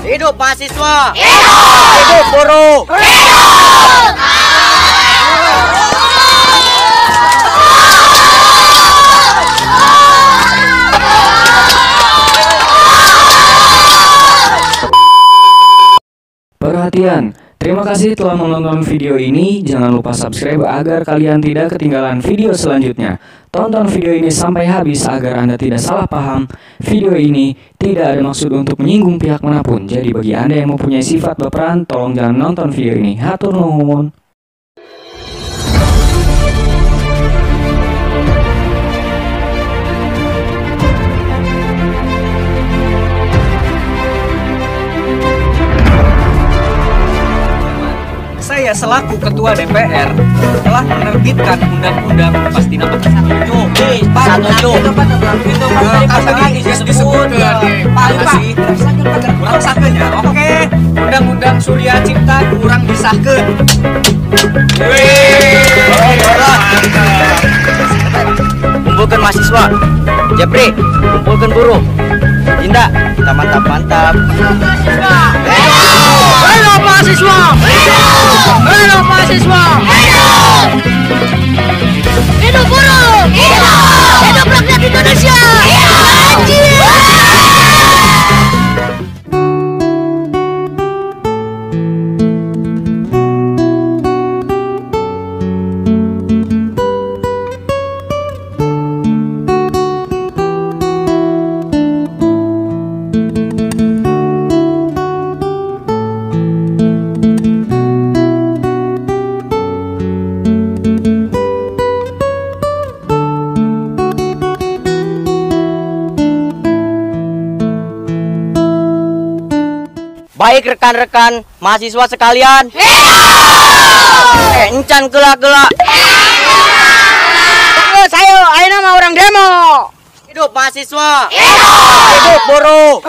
Hidup mahasiswa! Hidup! Hidup buruh! Hidup! Perhatian, terima kasih telah menonton video ini. Jangan lupa subscribe agar kalian tidak ketinggalan video selanjutnya. Tonton video ini sampai habis agar Anda tidak salah paham. Video ini tidak ada maksud untuk menyinggung pihak manapun. Jadi bagi Anda yang mempunyai sifat baperan, tolong jangan nonton video ini. Hatur nuhun. Saya selaku Ketua DPR telah menerbitkan Undang-Undang pasti nama Oke, Undang-Undang Surya Cipta kurang disahkeun. Kumpulkan mahasiswa. Jepri, kumpulkan buruh. Dinda, kita mantap-mantap. Hidup mahasiswa! Hidup mahasiswa! Hidup buruh! Hidup rakyat Indonesia! Baik rekan-rekan mahasiswa sekalian. Encan gelak-gelak. Saya ayeuna mah orang demo. Hidup mahasiswa. Hidup buruh.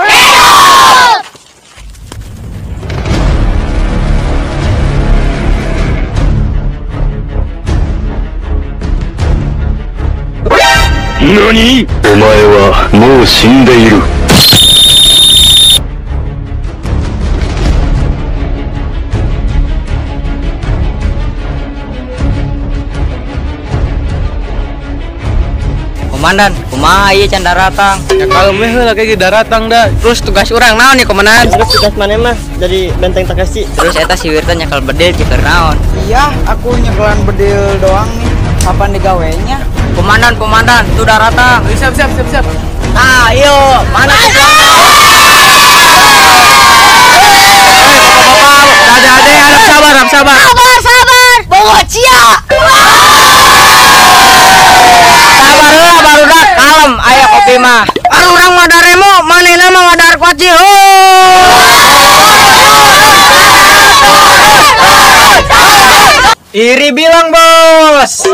NANI?! お前はもう死んでいる。Komandan, kumaha ieu can daratang? Ya kalau meh lagi daratang dah. Terus tugas urang naon nih komandan? Tugas mana mah dari Benteng Takeshi. Terus eta si Wirta nyekal bedil ciker naon? Iya, aku nyekelan bedil doang nih. Kapan digawenya? Komandan, itu daratang. Siap. Nah, yuk, mana Ade, harap sabar. Sabar! Bawa cia! Sabar barudak, kalem, aya kopi mah. Orang madaremo, manehna mah wadar kuaci. Iri bilang bos.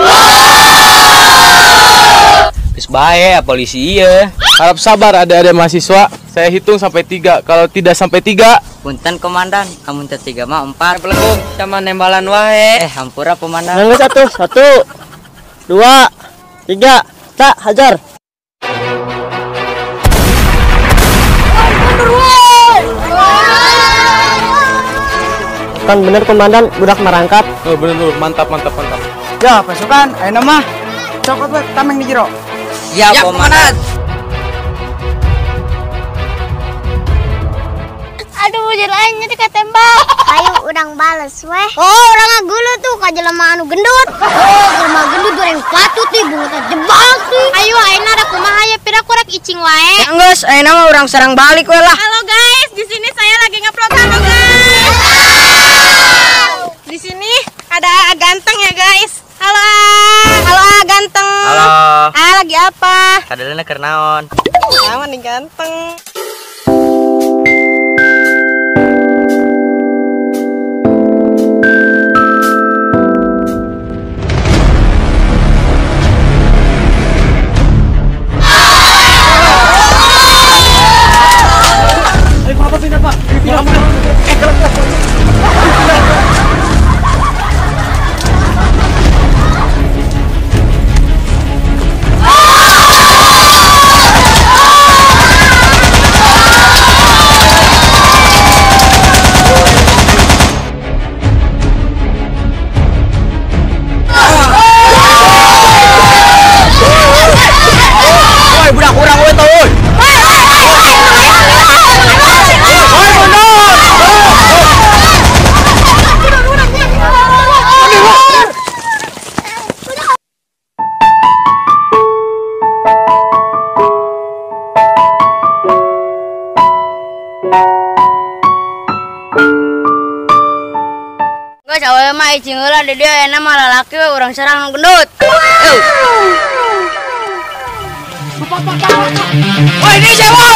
Geus bae polisi ieu. Harap sabar ada mahasiswa. Saya hitung sampai 3. Kalau tidak sampai 3, Punten komandan, amun teu 3 mah 4. pelengkung sama nembalan wae. Hampura komandan. Nangis satu, 2, 3, tak hajar. Kan bener komandan, budak merangkap. Oh bener, mantap. Ya pasukan, ayeuna mah cokot tameng di jero. Ya komandan. Aduh, jelanya dikatembak. Ayo urang bales weh. Oh, urang ngagulu tuh ka jelema anu gendut. Oh, jelema gendut goreng patut nih bunga jebak sih. Ayo ayeuna da kumaha ya pira-kurak icing wae. Ya geus, ayeuna mah urang serang balik we lah. Halo guys, di sini saya lagi nge-vlog. Halo guys. Di sini ada ganteng ya guys. Halo ganteng. Halo. Lagi apa? Kadalena keur naon? Aman nih ganteng. awalnya mah icing heula di dia enak mah lalaki we urang sarang nu gendut. Woi, ini siapa?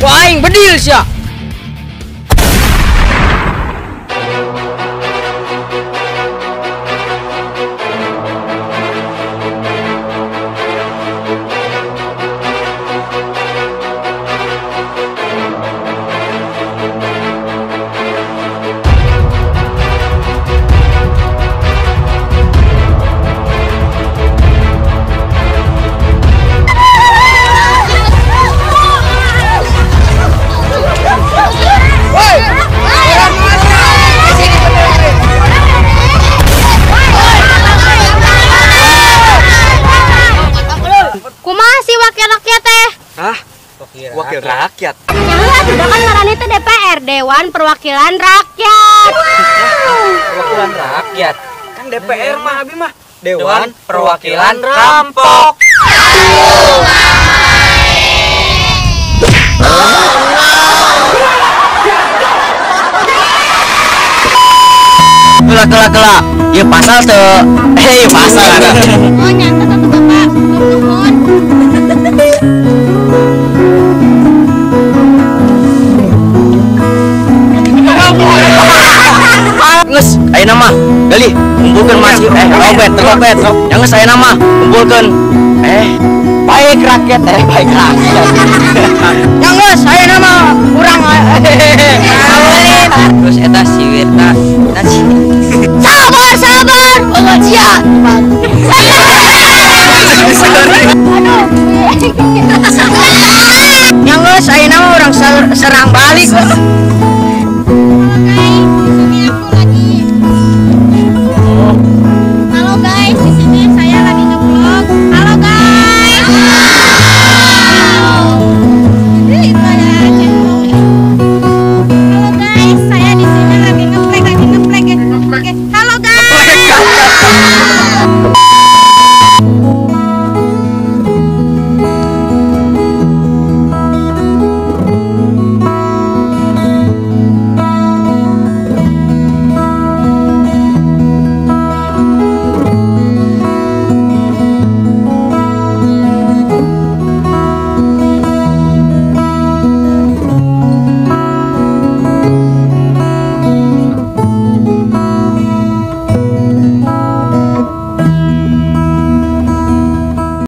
Wah, aing bedil sia. Wakil rakyat. Jangan sudah kan ngaran itu DPR, Dewan Perwakilan Rakyat. Perwakilan rakyat. Kan DPR mah abi mah Dewan Perwakilan Rampok. Kelak. Ya pasal tuh. Pasal ada. Oh, nyantet satu Bapak. Nuhun. Nges, ayo nama, gali, kumpulkan masih, robet, yang nges ayo nama, kumpulkan, baik rakyat, baik rakyat, yang nges ayo nama, kurang, terus eta si Wirta, Sabar, Allah